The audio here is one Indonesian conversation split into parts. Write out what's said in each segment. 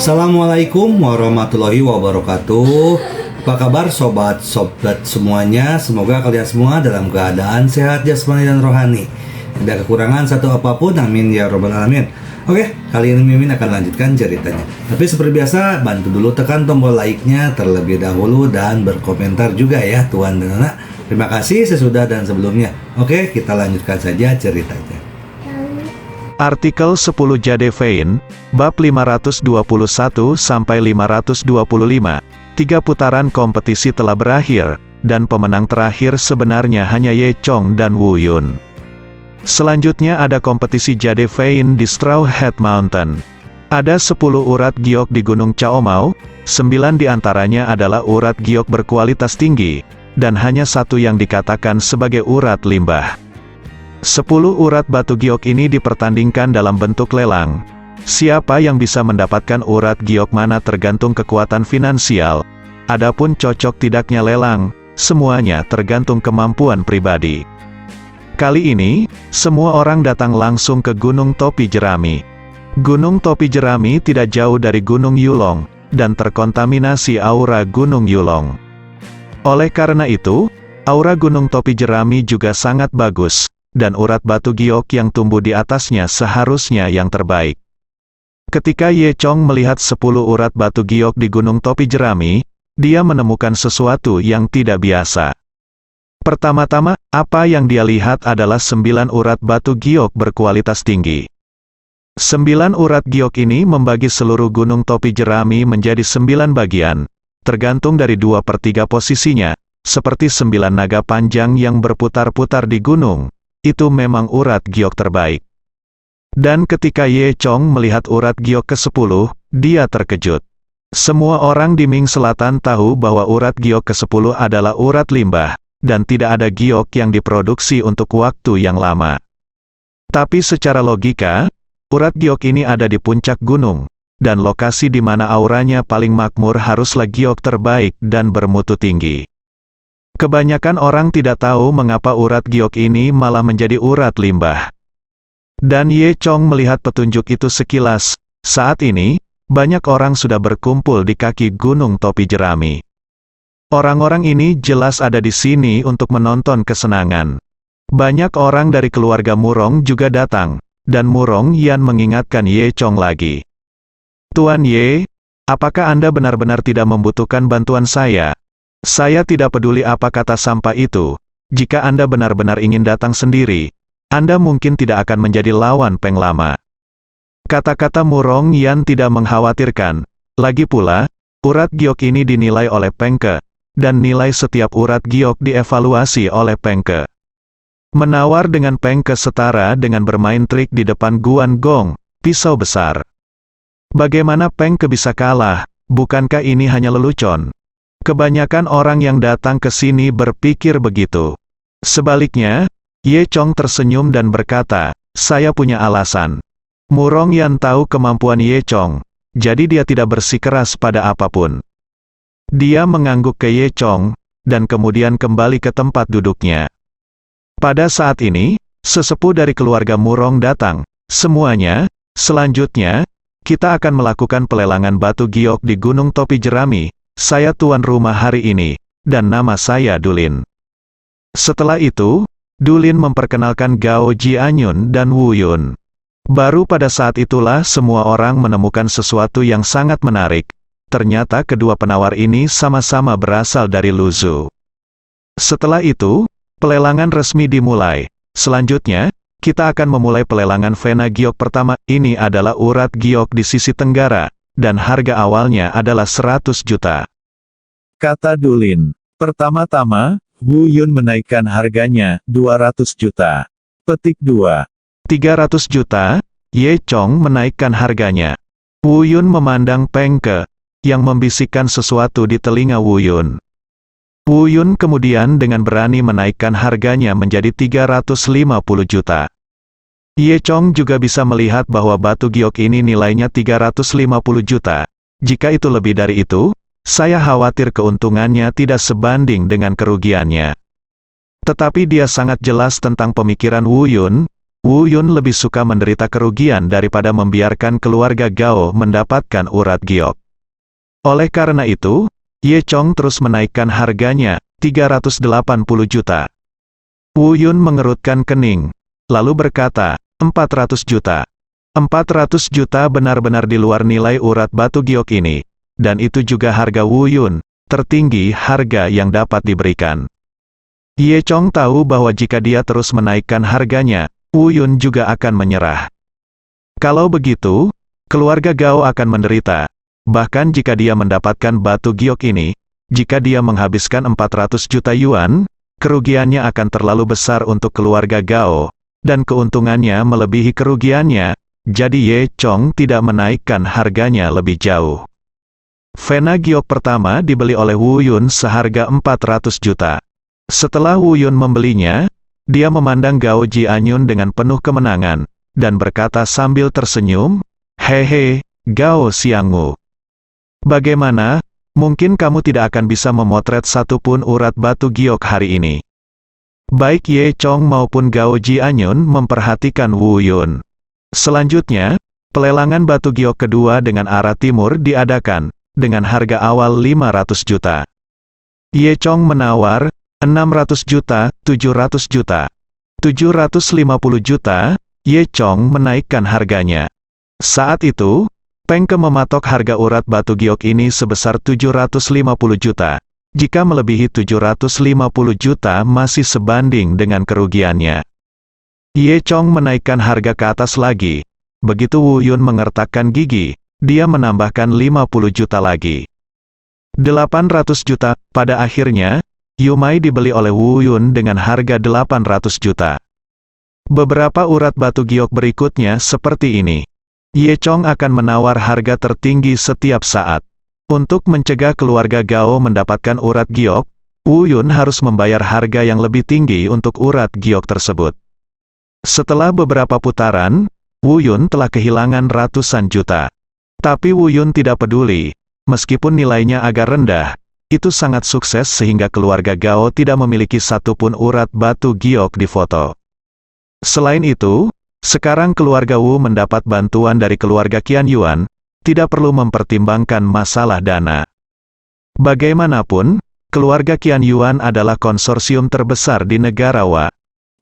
Assalamualaikum warahmatullahi wabarakatuh. Apa kabar sobat semuanya? Semoga kalian semua dalam keadaan sehat jasmani dan rohani. Tidak kekurangan satu apapun, amin ya robbal alamin. Oke, kali ini Mimin akan lanjutkan ceritanya. Tapi seperti biasa, bantu dulu tekan tombol like-nya terlebih dahulu dan berkomentar juga ya Tuan dan Anak. Terima kasih sesudah dan sebelumnya. Oke, kita lanjutkan saja ceritanya. Artikel 10 Jadefein, bab 521 sampai 525. 3 putaran kompetisi telah berakhir, dan pemenang terakhir sebenarnya hanya Ye Chong dan Wu Yun. Selanjutnya ada kompetisi Jadefein di Straw Hat Mountain. Ada 10 urat giok di Gunung Chaomao, 9 diantaranya adalah urat giok berkualitas tinggi, dan hanya 1 yang dikatakan sebagai urat limbah. 10 urat batu giok ini dipertandingkan dalam bentuk lelang. Siapa yang bisa mendapatkan urat giok mana tergantung kekuatan finansial. Adapun cocok tidaknya lelang, semuanya tergantung kemampuan pribadi. Kali ini, semua orang datang langsung ke Gunung Topi Jerami. Gunung Topi Jerami tidak jauh dari Gunung Yulong, dan terkontaminasi aura Gunung Yulong. Oleh karena itu, aura Gunung Topi Jerami juga sangat bagus, dan urat batu giok yang tumbuh di atasnya seharusnya yang terbaik. Ketika Ye Chong melihat 10 urat batu giok di Gunung Topi Jerami, dia menemukan sesuatu yang tidak biasa. Pertama-tama, apa yang dia lihat adalah 9 urat batu giok berkualitas tinggi. 9 urat giok ini membagi seluruh Gunung Topi Jerami menjadi 9 bagian, tergantung dari 2/3 posisinya, seperti 9 naga panjang yang berputar-putar di gunung. Itu memang urat giok terbaik. Dan ketika Ye Chong melihat urat giok ke-10, dia terkejut. Semua orang di Ming Selatan tahu bahwa urat giok ke-10 adalah urat limbah, dan tidak ada giok yang diproduksi untuk waktu yang lama. Tapi secara logika, urat giok ini ada di puncak gunung, dan lokasi di mana auranya paling makmur haruslah giok terbaik dan bermutu tinggi. Kebanyakan orang tidak tahu mengapa urat giok ini malah menjadi urat limbah. Dan Ye Chong melihat petunjuk itu sekilas. Saat ini, banyak orang sudah berkumpul di kaki Gunung Topi Jerami. Orang-orang ini jelas ada di sini untuk menonton kesenangan. Banyak orang dari keluarga Murong juga datang, dan Murong Yan mengingatkan Ye Chong lagi. Tuan Ye, apakah Anda benar-benar tidak membutuhkan bantuan saya? Saya tidak peduli apa kata sampah itu. Jika Anda benar-benar ingin datang sendiri, Anda mungkin tidak akan menjadi lawan Peng Lama. Kata-kata Murong Yan tidak mengkhawatirkan. Lagi pula, urat giok ini dinilai oleh Peng Ke, dan nilai setiap urat giok dievaluasi oleh Peng Ke. Menawar dengan Peng Ke setara dengan bermain trik di depan Guan Gong, pisau besar. Bagaimana Peng Ke bisa kalah? Bukankah ini hanya lelucon? Kebanyakan orang yang datang ke sini berpikir begitu. Sebaliknya, Ye Chong tersenyum dan berkata, saya punya alasan. Murong Yan tahu kemampuan Ye Chong, jadi dia tidak bersikeras pada apapun. Dia mengangguk ke Ye Chong, dan kemudian kembali ke tempat duduknya. Pada saat ini, sesepuh dari keluarga Murong datang. Semuanya, selanjutnya, kita akan melakukan pelelangan batu giok di Gunung Topi Jerami. Saya tuan rumah hari ini, dan nama saya Dulin. Setelah itu, Dulin memperkenalkan Gao Jianyun dan Wu Yun. Baru pada saat itulah semua orang menemukan sesuatu yang sangat menarik. Ternyata kedua penawar ini sama-sama berasal dari Luzhu. Setelah itu, pelelangan resmi dimulai. Selanjutnya, kita akan memulai pelelangan Vena giok pertama. Ini adalah urat giok di sisi tenggara, dan harga awalnya adalah 100 juta. Kata Dulin. Pertama-tama, Wu Yun menaikkan harganya, 200 juta. Petik 2. 300 juta, Ye Chong menaikkan harganya. Wu Yun memandang Peng Ke, yang membisikkan sesuatu di telinga Wu Yun. Wu Yun kemudian dengan berani menaikkan harganya menjadi 350 juta. Ye Chong juga bisa melihat bahwa batu giok ini nilainya 350 juta. Jika itu lebih dari itu, saya khawatir keuntungannya tidak sebanding dengan kerugiannya. Tetapi dia sangat jelas tentang pemikiran Wu Yun. Wu Yun lebih suka menderita kerugian daripada membiarkan keluarga Gao mendapatkan urat giok. Oleh karena itu, Ye Chong terus menaikkan harganya, 380 juta. Wu Yun mengerutkan kening, lalu berkata, 400 juta. 400 juta benar-benar di luar nilai urat batu giok ini, dan itu juga harga Wu Yun, tertinggi harga yang dapat diberikan. Ye Chong tahu bahwa jika dia terus menaikkan harganya, Wu Yun juga akan menyerah. Kalau begitu, keluarga Gao akan menderita. Bahkan jika dia mendapatkan batu giok ini, jika dia menghabiskan 400 juta yuan, kerugiannya akan terlalu besar untuk keluarga Gao, dan keuntungannya melebihi kerugiannya, jadi Ye Chong tidak menaikkan harganya lebih jauh. Vena giok pertama dibeli oleh Wu Yun seharga 400 juta. Setelah Wu Yun membelinya, dia memandang Gao Jianyun dengan penuh kemenangan, dan berkata sambil tersenyum, "Hehe, Gao Xiangwu. Bagaimana, mungkin kamu tidak akan bisa memotret satupun urat batu giok hari ini." Baik Ye Chong maupun Gao Jianyun memperhatikan Wu Yun. Selanjutnya, pelelangan batu giok kedua dengan arah timur diadakan, dengan harga awal 500 juta. Ye Chong menawar, 600 juta, 700 juta. 750 juta, Ye Chong menaikkan harganya. Saat itu, Pengke mematok harga urat batu giok ini sebesar 750 juta. Jika melebihi 750 juta masih sebanding dengan kerugiannya. Ye Chong menaikkan harga ke atas lagi. Begitu Wu Yun mengertakkan gigi, dia menambahkan 50 juta lagi. 800 juta, pada akhirnya, Yumai dibeli oleh Wu Yun dengan harga 800 juta. Beberapa urat batu giok berikutnya seperti ini. Ye Chong akan menawar harga tertinggi setiap saat. Untuk mencegah keluarga Gao mendapatkan urat giok, Wu Yun harus membayar harga yang lebih tinggi untuk urat giok tersebut. Setelah beberapa putaran, Wu Yun telah kehilangan ratusan juta. Tapi Wu Yun tidak peduli, meskipun nilainya agak rendah. Itu sangat sukses sehingga keluarga Gao tidak memiliki satupun urat batu giok di foto. Selain itu, sekarang keluarga Wu mendapat bantuan dari keluarga Qian Yuan, tidak perlu mempertimbangkan masalah dana. Bagaimanapun, keluarga Qian Yuan adalah konsorsium terbesar di negara Wa.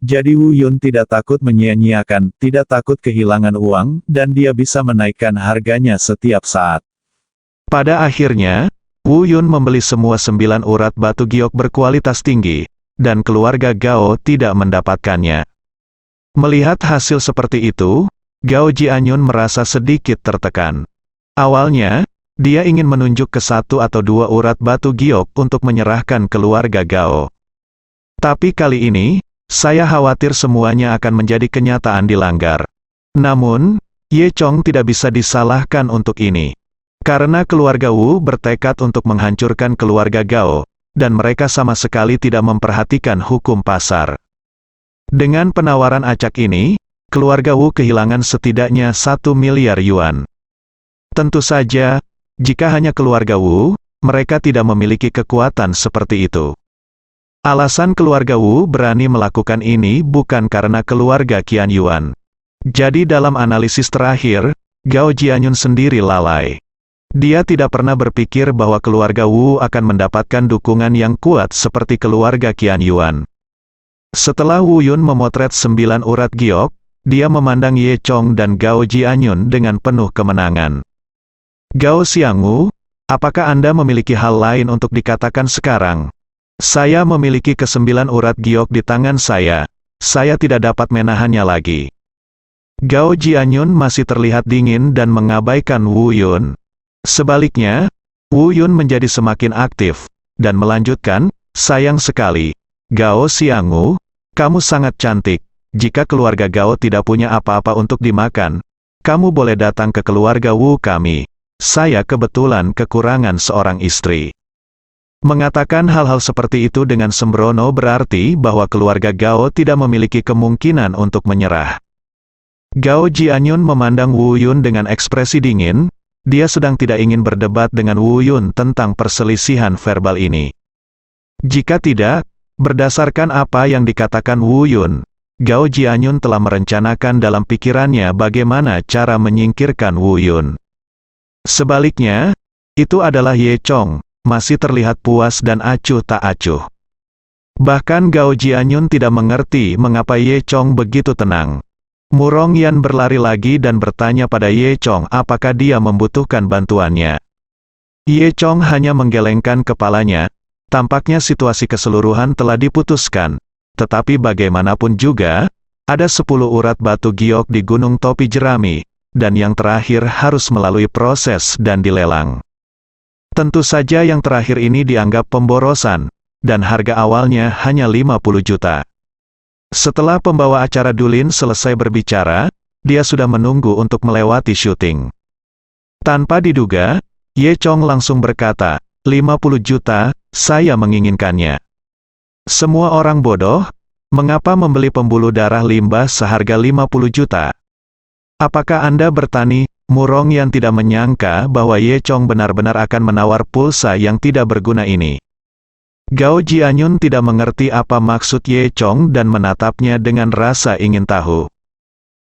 Jadi Wu Yun tidak takut menyia-nyiakan, tidak takut kehilangan uang, dan dia bisa menaikkan harganya setiap saat. Pada akhirnya, Wu Yun membeli semua 9 urat batu giok berkualitas tinggi, dan keluarga Gao tidak mendapatkannya. Melihat hasil seperti itu, Gao Jianyun merasa sedikit tertekan. Awalnya, dia ingin menunjuk ke 1 atau 2 urat batu giok untuk menyerahkan keluarga Gao. Tapi kali ini, saya khawatir semuanya akan menjadi kenyataan dilanggar. Namun, Ye Chong tidak bisa disalahkan untuk ini. Karena keluarga Wu bertekad untuk menghancurkan keluarga Gao, dan mereka sama sekali tidak memperhatikan hukum pasar. Dengan penawaran acak ini, keluarga Wu kehilangan setidaknya 1 miliar yuan. Tentu saja, jika hanya keluarga Wu, mereka tidak memiliki kekuatan seperti itu. Alasan keluarga Wu berani melakukan ini bukan karena keluarga Qian Yuan. Jadi dalam analisis terakhir, Gao Jianyun sendiri lalai. Dia tidak pernah berpikir bahwa keluarga Wu akan mendapatkan dukungan yang kuat seperti keluarga Qian Yuan. Setelah Wu Yun memotret 9 urat giok, dia memandang Ye Chong dan Gao Jianyun dengan penuh kemenangan. Gao Xiangwu, apakah Anda memiliki hal lain untuk dikatakan sekarang? Saya memiliki ke-9 urat giok di tangan saya tidak dapat menahannya lagi. Gao Jianyun masih terlihat dingin dan mengabaikan Wu Yun. Sebaliknya, Wu Yun menjadi semakin aktif, dan melanjutkan, sayang sekali, Gao Xiangwu, kamu sangat cantik, jika keluarga Gao tidak punya apa-apa untuk dimakan, kamu boleh datang ke keluarga Wu kami, saya kebetulan kekurangan seorang istri. Mengatakan hal-hal seperti itu dengan sembrono berarti bahwa keluarga Gao tidak memiliki kemungkinan untuk menyerah. Gao Jianyun memandang Wu Yun dengan ekspresi dingin. Dia sedang tidak ingin berdebat dengan Wu Yun tentang perselisihan verbal ini. Jika tidak, berdasarkan apa yang dikatakan Wu Yun, Gao Jianyun telah merencanakan dalam pikirannya bagaimana cara menyingkirkan Wu Yun. Sebaliknya, itu adalah Ye Chong, masih terlihat puas dan acuh tak acuh. Bahkan Gao Jianyun tidak mengerti mengapa Ye Chong begitu tenang. Mu Rongyan berlari lagi dan bertanya pada Ye Chong apakah dia membutuhkan bantuannya. Ye Chong hanya menggelengkan kepalanya, tampaknya situasi keseluruhan telah diputuskan. Tetapi bagaimanapun juga, ada 10 urat batu giok di Gunung Topi Jerami, dan yang terakhir harus melalui proses dan dilelang. Tentu saja yang terakhir ini dianggap pemborosan, dan harga awalnya hanya 50 juta. Setelah pembawa acara Dulin selesai berbicara, dia sudah menunggu untuk melewati syuting. Tanpa diduga, Ye Chong langsung berkata, 50 juta, saya menginginkannya. Semua orang bodoh, mengapa membeli pembuluh darah limbah seharga 50 juta? Apakah Anda bertani? Mu Rongyan tidak menyangka bahwa Ye Chong benar-benar akan menawar pulsa yang tidak berguna ini. Gao Jianyun tidak mengerti apa maksud Ye Chong dan menatapnya dengan rasa ingin tahu.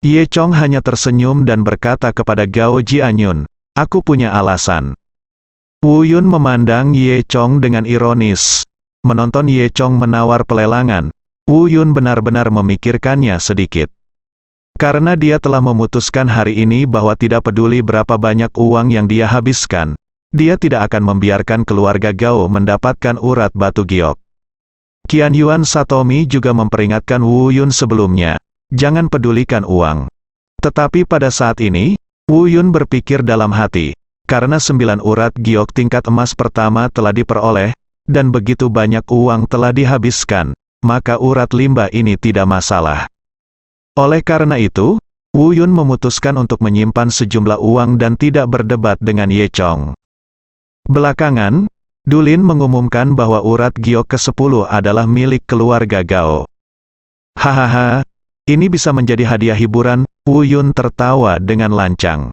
Ye Chong hanya tersenyum dan berkata kepada Gao Jianyun, aku punya alasan. Wu Yun memandang Ye Chong dengan ironis. Menonton Ye Chong menawar pelelangan, Wu Yun benar-benar memikirkannya sedikit. Karena dia telah memutuskan hari ini bahwa tidak peduli berapa banyak uang yang dia habiskan, dia tidak akan membiarkan keluarga Gao mendapatkan urat batu giok. Qian Yuan Satomi juga memperingatkan Wu Yun sebelumnya, jangan pedulikan uang. Tetapi pada saat ini, Wu Yun berpikir dalam hati, karena 9 urat giok tingkat emas pertama telah diperoleh, dan begitu banyak uang telah dihabiskan, maka urat limbah ini tidak masalah. Oleh karena itu, Wu Yun memutuskan untuk menyimpan sejumlah uang dan tidak berdebat dengan Ye Chong. Belakangan, Dulin mengumumkan bahwa urat giok ke-10 adalah milik keluarga Gao. Hahaha, ini bisa menjadi hadiah hiburan, Wu Yun tertawa dengan lancang.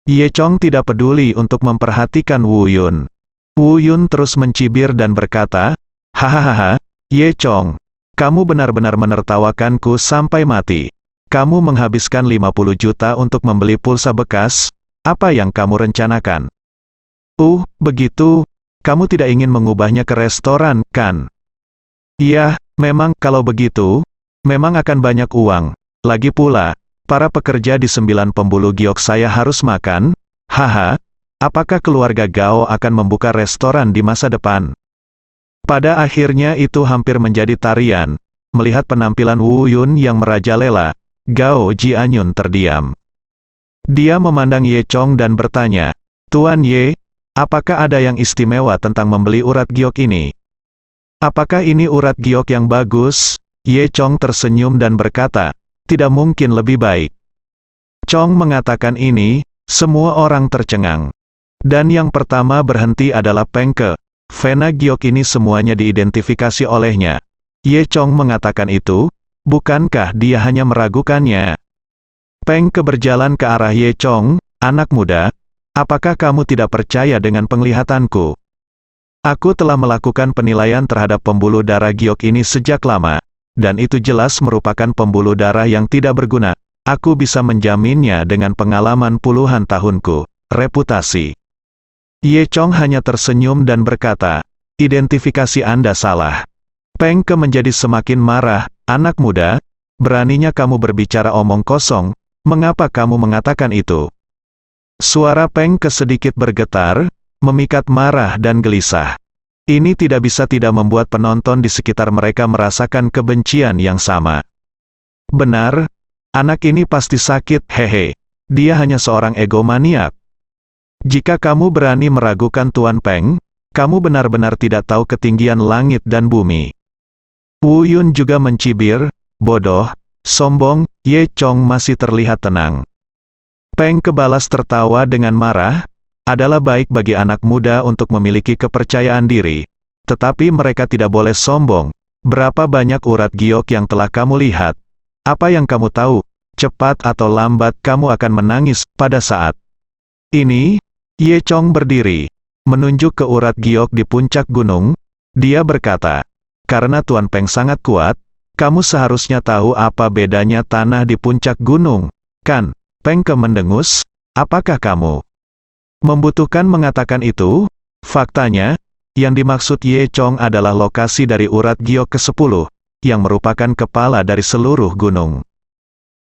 Ye Chong tidak peduli untuk memperhatikan Wu Yun. Wu Yun terus mencibir dan berkata, hahaha, Ye Chong, kamu benar-benar menertawakanku sampai mati. Kamu menghabiskan 50 juta untuk membeli pulsa bekas, apa yang kamu rencanakan? Begitu, kamu tidak ingin mengubahnya ke restoran, kan? Iya, memang, kalau begitu, memang akan banyak uang. Lagi pula, para pekerja di 9 pembuluh giok saya harus makan, haha. Apakah keluarga Gao akan membuka restoran di masa depan? Pada akhirnya itu hampir menjadi tarian. Melihat penampilan Wu Yun yang merajalela, Gao Jianyun terdiam. Dia memandang Ye Chong dan bertanya, Tuan Ye, apakah ada yang istimewa tentang membeli urat giok ini? Apakah ini urat giok yang bagus? Ye Chong tersenyum dan berkata, tidak mungkin lebih baik. Chong mengatakan ini, semua orang tercengang. Dan yang pertama berhenti adalah Peng Ke. Vena giok ini semuanya diidentifikasi olehnya. Ye Chong mengatakan itu, bukankah dia hanya meragukannya? Peng Ke berjalan ke arah Ye Chong, anak muda, apakah kamu tidak percaya dengan penglihatanku? Aku telah melakukan penilaian terhadap pembuluh darah giok ini sejak lama, dan itu jelas merupakan pembuluh darah yang tidak berguna. Aku bisa menjaminnya dengan pengalaman puluhan tahunku, reputasi. Ye Chong hanya tersenyum dan berkata, identifikasi Anda salah. Peng Ke menjadi semakin marah, anak muda, beraninya kamu berbicara omong kosong, mengapa kamu mengatakan itu? Suara Peng Ke sedikit bergetar, memikat marah dan gelisah. Ini tidak bisa tidak membuat penonton di sekitar mereka merasakan kebencian yang sama. Benar, anak ini pasti sakit, hehe. Dia hanya seorang egomaniak. Jika kamu berani meragukan Tuan Peng, kamu benar-benar tidak tahu ketinggian langit dan bumi. Wu Yun juga mencibir, bodoh, sombong. Ye Chong masih terlihat tenang. Peng Ke balas tertawa dengan marah, adalah baik bagi anak muda untuk memiliki kepercayaan diri. Tetapi mereka tidak boleh sombong. Berapa banyak urat giok yang telah kamu lihat? Apa yang kamu tahu? Cepat atau lambat kamu akan menangis pada saat ini. Ye Chong berdiri, menunjuk ke urat giok di puncak gunung. Dia berkata, karena Tuan Peng sangat kuat, kamu seharusnya tahu apa bedanya tanah di puncak gunung, kan? Pengke mendengus, apakah kamu membutuhkan mengatakan itu? Faktanya, yang dimaksud Ye Chong adalah lokasi dari urat giok ke-10, yang merupakan kepala dari seluruh gunung.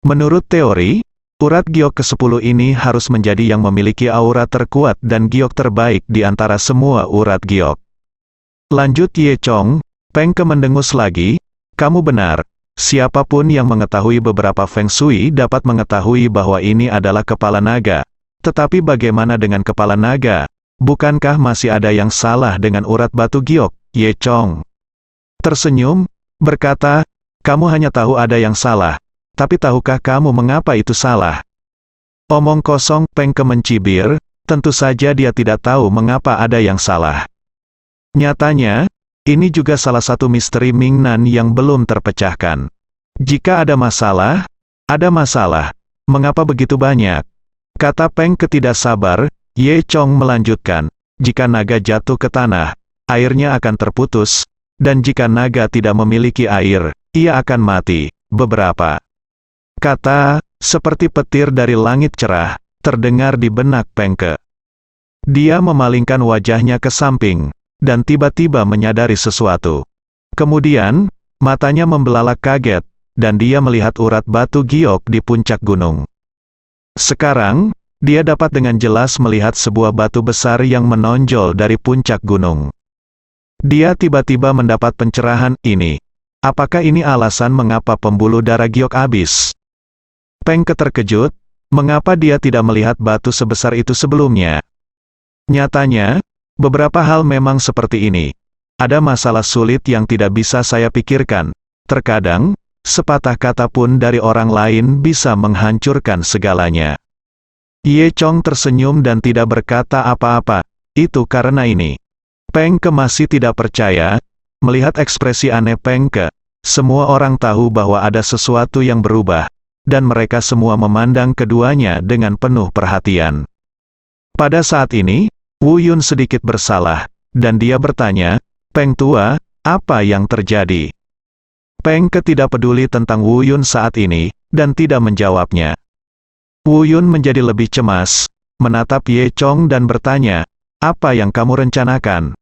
Menurut teori, urat giok ke-10 ini harus menjadi yang memiliki aura terkuat dan giok terbaik di antara semua urat giok. Lanjut Ye Chong, Pengke mendengus lagi, kamu benar. Siapapun yang mengetahui beberapa Feng Shui dapat mengetahui bahwa ini adalah kepala naga. Tetapi bagaimana dengan kepala naga? Bukankah masih ada yang salah dengan urat batu giok? Ye Chong tersenyum, berkata, kamu hanya tahu ada yang salah. Tapi tahukah kamu mengapa itu salah? Omong kosong, Pengke mencibir, tentu saja dia tidak tahu mengapa ada yang salah. Nyatanya, ini juga salah satu misteri Mingnan yang belum terpecahkan. Jika ada masalah, mengapa begitu banyak? Kata Pengke tidak sabar, Ye Chong melanjutkan, jika naga jatuh ke tanah, airnya akan terputus, dan jika naga tidak memiliki air, ia akan mati. Beberapa kata, seperti petir dari langit cerah, terdengar di benak Pengke. Dia memalingkan wajahnya ke samping, dan tiba-tiba menyadari sesuatu. Kemudian, matanya membelalak kaget, dan dia melihat urat batu giok di puncak gunung. Sekarang, dia dapat dengan jelas melihat sebuah batu besar yang menonjol dari puncak gunung. Dia tiba-tiba mendapat pencerahan ini. Apakah ini alasan mengapa pembuluh darah giok habis? Pengke terkejut, mengapa dia tidak melihat batu sebesar itu sebelumnya? Nyatanya, beberapa hal memang seperti ini. Ada masalah sulit yang tidak bisa saya pikirkan. Terkadang, sepatah kata pun dari orang lain bisa menghancurkan segalanya. Ye Chong tersenyum dan tidak berkata apa-apa. Itu karena ini. Pengke masih tidak percaya. Melihat ekspresi aneh Pengke, semua orang tahu bahwa ada sesuatu yang berubah, dan mereka semua memandang keduanya dengan penuh perhatian. Pada saat ini, Wu Yun sedikit bersalah, dan dia bertanya, Peng Tua, apa yang terjadi? Pengke tidak peduli tentang Wu Yun saat ini, dan tidak menjawabnya. Wu Yun menjadi lebih cemas, menatap Ye Chong dan bertanya, apa yang kamu rencanakan?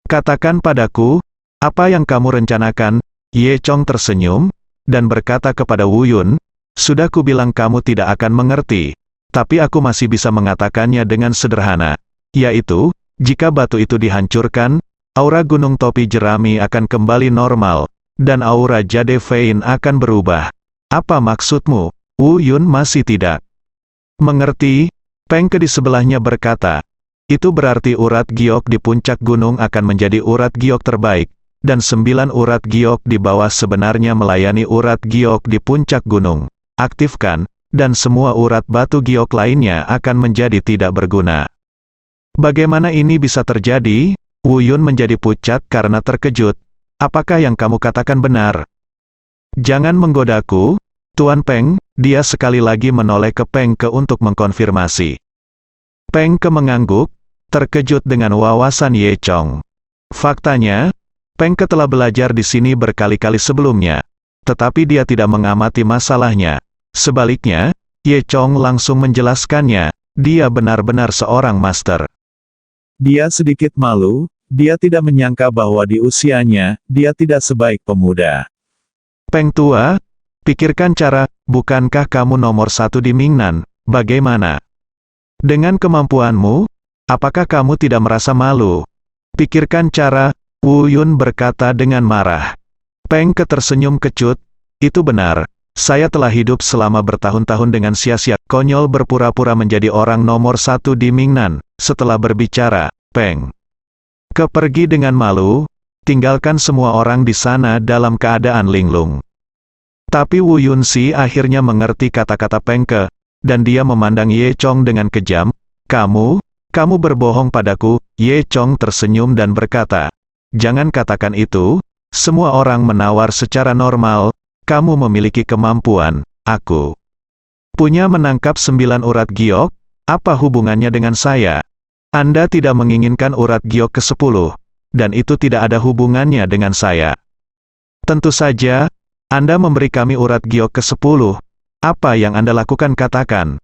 Katakan padaku, apa yang kamu rencanakan? Ye Chong tersenyum, dan berkata kepada Wu Yun, sudah kubilang kamu tidak akan mengerti, tapi aku masih bisa mengatakannya dengan sederhana. Yaitu, jika batu itu dihancurkan, aura gunung topi jerami akan kembali normal, dan aura Jade Vein akan berubah. Apa maksudmu? Wu Yun masih tidak mengerti. Pengke di sebelahnya berkata, itu berarti urat giok di puncak gunung akan menjadi urat giok terbaik, dan 9 urat giok di bawah sebenarnya melayani urat giok di puncak gunung. Aktifkan, dan semua urat batu giok lainnya akan menjadi tidak berguna. Bagaimana ini bisa terjadi? Wu Yun menjadi pucat karena terkejut. Apakah yang kamu katakan benar? Jangan menggodaku, Tuan Peng. Dia sekali lagi menoleh ke Pengke untuk mengkonfirmasi. Pengke mengangguk, terkejut dengan wawasan Ye Chong. Faktanya, Pengke telah belajar di sini berkali-kali sebelumnya, tetapi dia tidak mengamati masalahnya. Sebaliknya, Ye Chong langsung menjelaskannya, dia benar-benar seorang master. Dia sedikit malu, dia tidak menyangka bahwa di usianya, dia tidak sebaik pemuda. Peng Tua, pikirkan cara, bukankah kamu nomor 1 di Mingnan, bagaimana? Dengan kemampuanmu, apakah kamu tidak merasa malu? Pikirkan cara, Wu Yun berkata dengan marah. Pengke tersenyum kecut, itu benar. Saya telah hidup selama bertahun-tahun dengan sia-sia, konyol berpura-pura menjadi orang nomor 1 di Mingnan. Setelah berbicara, Peng Ke pergi dengan malu, tinggalkan semua orang di sana dalam keadaan linglung. Tapi Wu Yunxi akhirnya mengerti kata-kata Pengke, dan dia memandang Ye Chong dengan kejam. Kamu berbohong padaku. Ye Chong tersenyum dan berkata, jangan katakan itu, semua orang menawar secara normal. Kamu memiliki kemampuan, aku punya menangkap 9 urat giok, apa hubungannya dengan saya? Anda tidak menginginkan urat giok ke-10, dan itu tidak ada hubungannya dengan saya. Tentu saja, Anda memberi kami urat giok ke-10. Apa yang Anda lakukan katakan.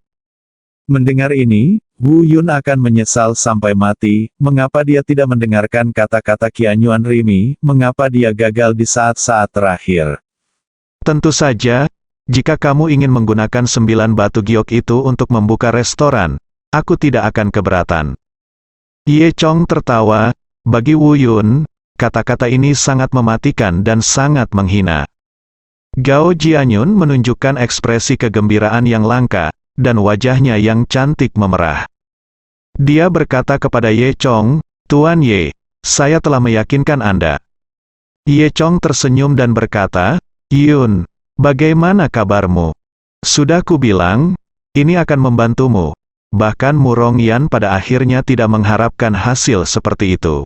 Mendengar ini, Wu Yun akan menyesal sampai mati. Mengapa dia tidak mendengarkan kata-kata Qianyuan Rimi, mengapa dia gagal di saat-saat terakhir. Tentu saja, jika kamu ingin menggunakan 9 batu giok itu untuk membuka restoran, aku tidak akan keberatan. Ye Chong tertawa, bagi Wu Yun, kata-kata ini sangat mematikan dan sangat menghina. Gao Jianyun menunjukkan ekspresi kegembiraan yang langka, dan wajahnya yang cantik memerah. Dia berkata kepada Ye Chong, Tuan Ye, saya telah meyakinkan Anda. Ye Chong tersenyum dan berkata, Yun, bagaimana kabarmu? Sudah kubilang, ini akan membantumu. Bahkan Murong Yan pada akhirnya tidak mengharapkan hasil seperti itu.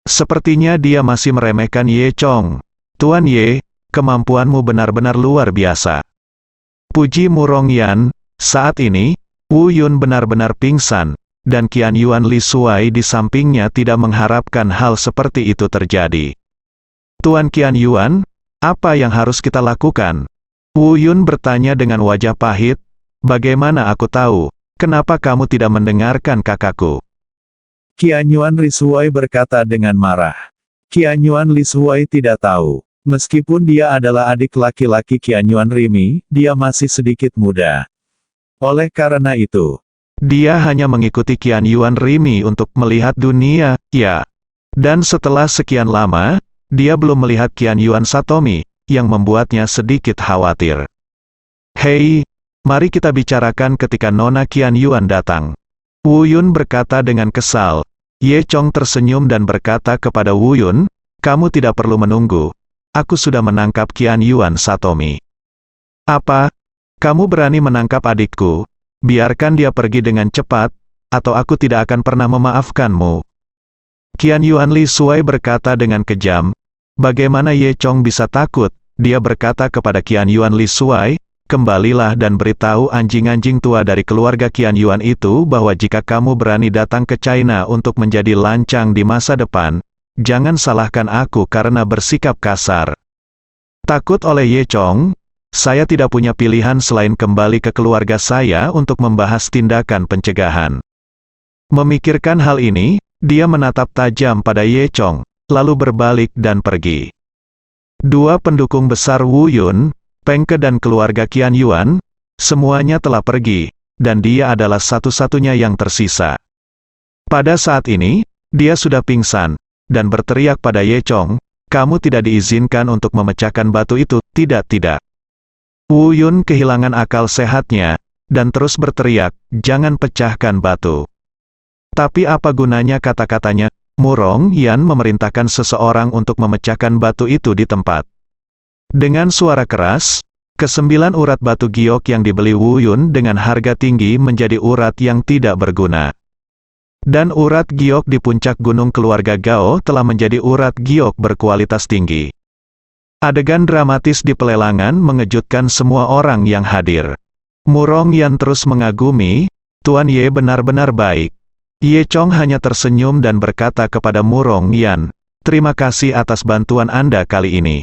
Sepertinya dia masih meremehkan Ye Chong. Tuan Ye, kemampuanmu benar-benar luar biasa. Puji Murong Yan, saat ini, Wu Yun benar-benar pingsan, dan Qianyuan Li Suai di sampingnya tidak mengharapkan hal seperti itu terjadi. Tuan Qianyuan, apa yang harus kita lakukan? Wu Yun bertanya dengan wajah pahit, bagaimana aku tahu, kenapa kamu tidak mendengarkan kakakku? Qianyuan Li Suai berkata dengan marah. Qianyuan Li Suai tidak tahu. Meskipun dia adalah adik laki-laki Qianyuan Rimi, dia masih sedikit muda. Oleh karena itu, dia hanya mengikuti Qianyuan Rimi untuk melihat dunia, ya. Dan setelah sekian lama, dia belum melihat Qianyuan Satomi, yang membuatnya sedikit khawatir. Hei, mari kita bicarakan ketika Nona Qianyuan datang. Wu Yun berkata dengan kesal. Ye Chong tersenyum dan berkata kepada Wu Yun, kamu tidak perlu menunggu. Aku sudah menangkap Qianyuan Satomi. Apa? Kamu berani menangkap adikku? Biarkan dia pergi dengan cepat, atau aku tidak akan pernah memaafkanmu. Qianyuan Li Suai berkata dengan kejam. Bagaimana Ye Chong bisa takut? Dia berkata kepada Qianyuan Li Suai, kembalilah dan beritahu anjing-anjing tua dari keluarga Qianyuan itu bahwa jika kamu berani datang ke China untuk menjadi lancang di masa depan, jangan salahkan aku karena bersikap kasar. Takut oleh Ye Chong, saya tidak punya pilihan selain kembali ke keluarga saya untuk membahas tindakan pencegahan. Memikirkan hal ini, dia menatap tajam pada Ye Chong, lalu berbalik dan pergi. Dua pendukung besar Wu Yun, Peng Ke dan keluarga Qianyuan, semuanya telah pergi, dan dia adalah satu-satunya yang tersisa. Pada saat ini, dia sudah pingsan, dan berteriak pada Ye Chong, kamu tidak diizinkan untuk memecahkan batu itu, tidak. Wu Yun kehilangan akal sehatnya, dan terus berteriak, jangan pecahkan batu. Tapi apa gunanya kata-katanya, Murong Yan memerintahkan seseorang untuk memecahkan batu itu di tempat. Dengan suara keras, ke-9 urat batu giok yang dibeli Wu Yun dengan harga tinggi menjadi urat yang tidak berguna. Dan urat giok di puncak gunung keluarga Gao telah menjadi urat giok berkualitas tinggi. Adegan dramatis di pelelangan mengejutkan semua orang yang hadir. Murong Yan terus mengagumi, Tuan Ye benar-benar baik. Ye Chong hanya tersenyum dan berkata kepada Murong Yan, terima kasih atas bantuan Anda kali ini.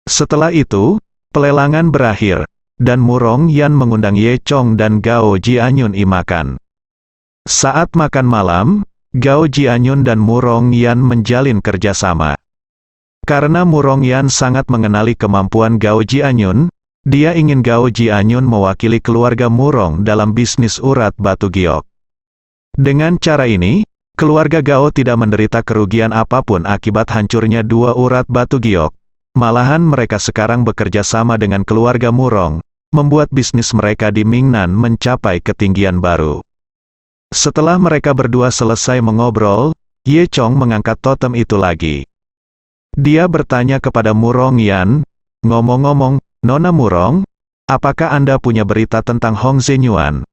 Setelah itu, pelelangan berakhir, dan Murong Yan mengundang Ye Chong dan Gao Jianyun makan. Saat makan malam, Gao Jianyun dan Murong Yan menjalin kerjasama. Karena Murong Yan sangat mengenali kemampuan Gao Jianyun, dia ingin Gao Jianyun mewakili keluarga Murong dalam bisnis urat batu giok. Dengan cara ini, keluarga Gao tidak menderita kerugian apapun akibat hancurnya 2 urat batu giok. Malahan mereka sekarang bekerja sama dengan keluarga Murong, membuat bisnis mereka di Mingnan mencapai ketinggian baru. Setelah mereka berdua selesai mengobrol, Ye Chong mengangkat totem itu lagi. Dia bertanya kepada Murong Yan, ngomong-ngomong, Nona Murong, apakah Anda punya berita tentang Hong Zenyuan?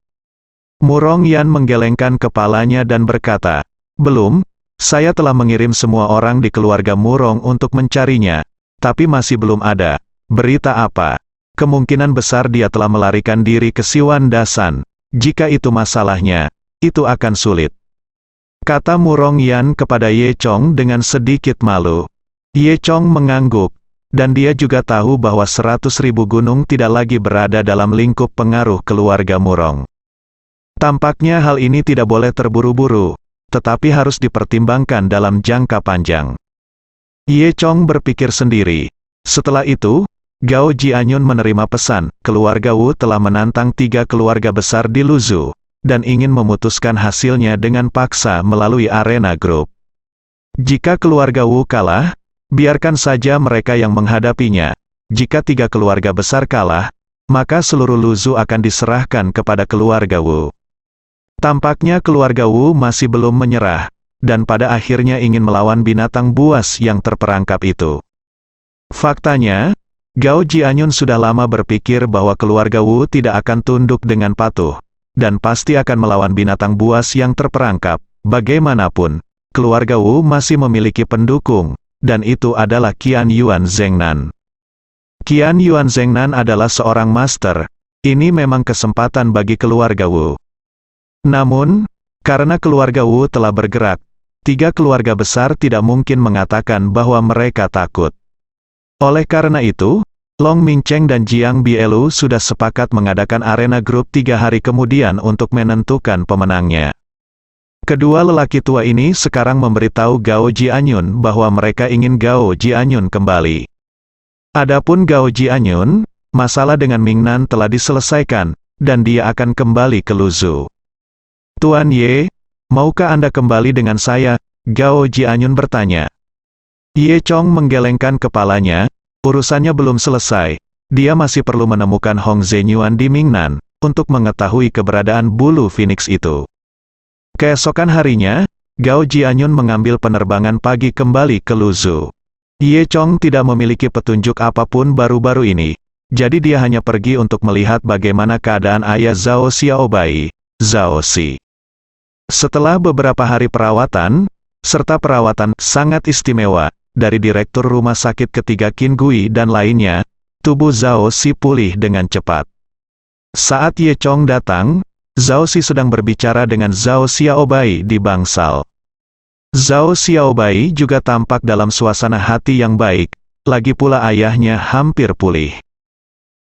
Murong Yan menggelengkan kepalanya dan berkata, belum, saya telah mengirim semua orang di keluarga Murong untuk mencarinya, tapi masih belum ada. Berita apa? Kemungkinan besar dia telah melarikan diri ke Siwan Dasan. Jika itu masalahnya, itu akan sulit. Kata Murong Yan kepada Ye Chong dengan sedikit malu. Ye Chong mengangguk. dan dia juga tahu bahwa 100.000 gunung tidak lagi berada dalam lingkup pengaruh keluarga Murong. Tampaknya hal ini tidak boleh terburu-buru, tetapi harus dipertimbangkan dalam jangka panjang. Ye Chong berpikir sendiri. Setelah itu, Gao Jianyun menerima pesan, keluarga Wu telah menantang 3 keluarga besar di Luzhu, dan ingin memutuskan hasilnya dengan paksa melalui arena grup. Jika keluarga Wu kalah, biarkan saja mereka yang menghadapinya. Jika 3 keluarga besar kalah, maka seluruh Luzhu akan diserahkan kepada keluarga Wu. Tampaknya keluarga Wu masih belum menyerah, dan pada akhirnya ingin melawan binatang buas yang terperangkap itu. Faktanya, Gao Jianyun sudah lama berpikir bahwa keluarga Wu tidak akan tunduk dengan patuh, dan pasti akan melawan binatang buas yang terperangkap. Bagaimanapun, keluarga Wu masih memiliki pendukung, dan itu adalah Qian Yuan Zhengnan. Qian Yuan Zhengnan adalah seorang master. Ini memang kesempatan bagi keluarga Wu. Namun, karena keluarga Wu telah bergerak, 3 keluarga besar tidak mungkin mengatakan bahwa mereka takut. Oleh karena itu, Long Mingcheng dan Jiang Bielu sudah sepakat mengadakan arena grup 3 hari kemudian untuk menentukan pemenangnya. Kedua lelaki tua ini sekarang memberitahu Gao Jianyun bahwa mereka ingin Gao Jianyun kembali. Adapun Gao Jianyun, masalah dengan Mingnan telah diselesaikan, dan dia akan kembali ke Luzhu. Tuan Ye, maukah Anda kembali dengan saya? Gao Jianyun bertanya. Ye Chong menggelengkan kepalanya, urusannya belum selesai. Dia masih perlu menemukan Hong Zhenyuan di Mingnan, untuk mengetahui keberadaan bulu Phoenix itu. Keesokan harinya, Gao Jianyun mengambil penerbangan pagi kembali ke Luzhu. Ye Chong tidak memiliki petunjuk apapun baru-baru ini, jadi dia hanya pergi untuk melihat bagaimana keadaan ayah Zhao Xiaobai, Zhao Si. Setelah beberapa hari perawatan, serta perawatan sangat istimewa, dari Direktur Rumah Sakit Ketiga Qin Gui dan lainnya, tubuh Zhao Si pulih dengan cepat. Saat Ye Chong datang, Zhao Si sedang berbicara dengan Zhao Xiaobai di bangsal. Zhao Xiaobai juga tampak dalam suasana hati yang baik, lagi pula ayahnya hampir pulih.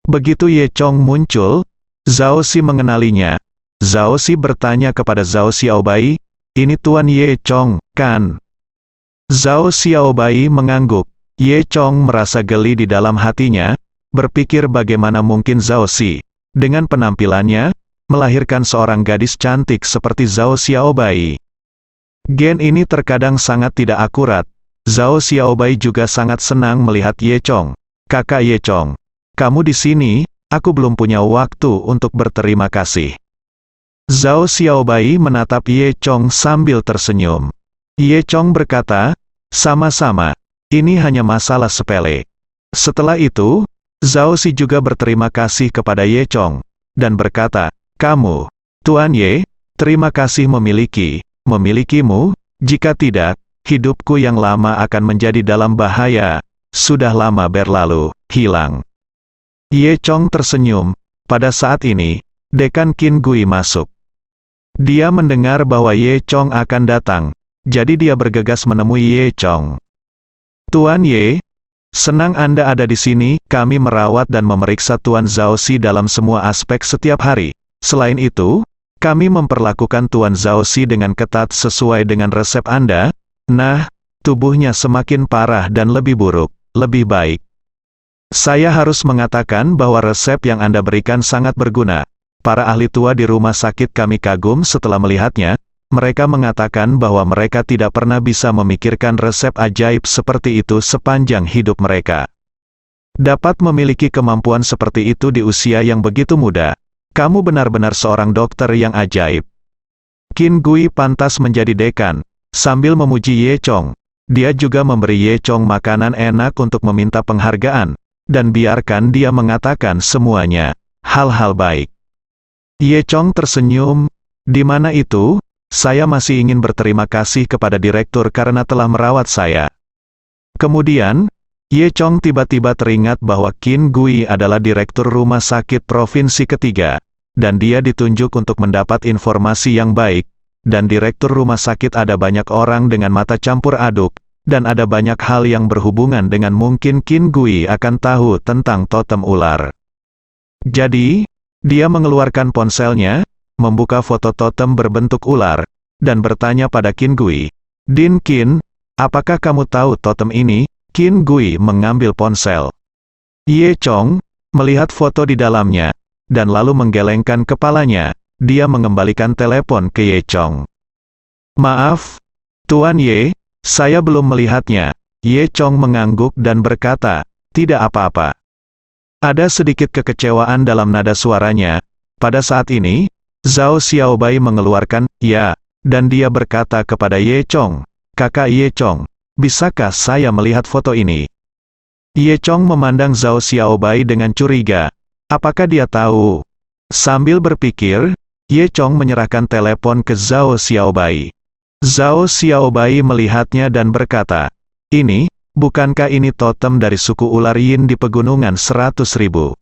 Begitu Ye Chong muncul, Zhao Si mengenalinya. Zhao Si bertanya kepada Zhao Xiaobai, "Ini Tuan Ye Chong, kan?" Zhao Xiaobai mengangguk. Ye Chong merasa geli di dalam hatinya, berpikir bagaimana mungkin Zhao Si, dengan penampilannya, melahirkan seorang gadis cantik seperti Zhao Xiaobai. Gen ini terkadang sangat tidak akurat. Zhao Xiaobai juga sangat senang melihat Ye Chong. "Kakak Ye Chong, kamu di sini, aku belum punya waktu untuk berterima kasih." Zhao Xiaobai menatap Ye Chong sambil tersenyum. Ye Chong berkata, "Sama-sama, ini hanya masalah sepele." Setelah itu, Zhao Si juga berterima kasih kepada Ye Chong, dan berkata, "Kamu, Tuan Ye, terima kasih memilikimu, jika tidak, hidupku yang lama akan menjadi dalam bahaya, sudah lama berlalu, hilang." Ye Chong tersenyum. Pada saat ini, Dekan Qin Gui masuk. Dia mendengar bahwa Ye Chong akan datang, jadi dia bergegas menemui Ye Chong. "Tuan Ye, senang Anda ada di sini, kami merawat dan memeriksa Tuan Zhao Si dalam semua aspek setiap hari. Selain itu, kami memperlakukan Tuan Zhao Si dengan ketat sesuai dengan resep Anda. Nah, tubuhnya semakin parah dan lebih buruk, lebih baik. Saya harus mengatakan bahwa resep yang Anda berikan sangat berguna. Para ahli tua di rumah sakit kami kagum setelah melihatnya. Mereka mengatakan bahwa mereka tidak pernah bisa memikirkan resep ajaib seperti itu sepanjang hidup mereka. Dapat memiliki kemampuan seperti itu di usia yang begitu muda. Kamu benar-benar seorang dokter yang ajaib." Qin Gui pantas menjadi dekan. Sambil memuji Ye Chong, dia juga memberi Ye Chong makanan enak untuk meminta penghargaan, dan biarkan dia mengatakan semuanya, hal-hal baik. Ye Chong tersenyum. "Di mana itu? Saya masih ingin berterima kasih kepada direktur karena telah merawat saya." Kemudian, Ye Chong tiba-tiba teringat bahwa Qin Gui adalah direktur rumah sakit provinsi ketiga, dan dia ditunjuk untuk mendapat informasi yang baik, dan direktur rumah sakit ada banyak orang dengan mata campur aduk, dan ada banyak hal yang berhubungan dengan mungkin Qin Gui akan tahu tentang totem ular. Jadi, dia mengeluarkan ponselnya, membuka foto totem berbentuk ular, dan bertanya pada Qin Gui, "Din Qin, apakah kamu tahu totem ini?" Qin Gui mengambil ponsel. Ye Chong melihat foto di dalamnya, dan lalu menggelengkan kepalanya. Dia mengembalikan telepon ke Ye Chong. "Maaf, Tuan Ye, saya belum melihatnya." Ye Chong mengangguk dan berkata, "Tidak apa-apa." Ada sedikit kekecewaan dalam nada suaranya. Pada saat ini, Zhao Xiaobai mengeluarkan, "Ya," dan dia berkata kepada Ye Chong, "Kakak Ye Chong, bisakah saya melihat foto ini?" Ye Chong memandang Zhao Xiaobai dengan curiga. Apakah dia tahu? Sambil berpikir, Ye Chong menyerahkan telepon ke Zhao Xiaobai. Zhao Xiaobai melihatnya dan berkata, "Ini, bukankah ini totem dari suku ular Yin di pegunungan 100.000?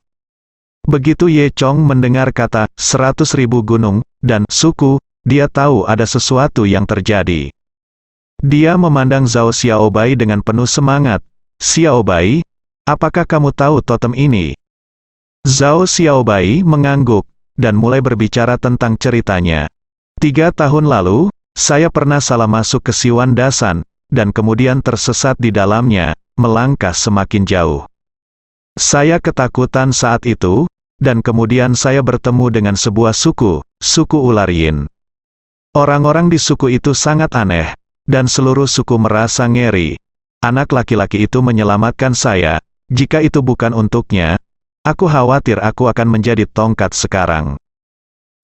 Begitu Ye Chong mendengar kata 100.000 gunung dan suku, dia tahu ada sesuatu yang terjadi. Dia memandang Zhao Xiaobai dengan penuh semangat. "Xiaobai, apakah kamu tahu totem ini?" Zhao Xiaobai mengangguk, dan mulai berbicara tentang ceritanya. 3 tahun lalu, saya pernah salah masuk ke Siwan Dasan, dan kemudian tersesat di dalamnya, melangkah semakin jauh. Saya ketakutan saat itu, dan kemudian saya bertemu dengan sebuah suku ular Yin. Orang-orang di suku itu sangat aneh, dan seluruh suku merasa ngeri. Anak laki-laki itu menyelamatkan saya. Jika itu bukan untuknya, aku khawatir aku akan menjadi tongkat sekarang."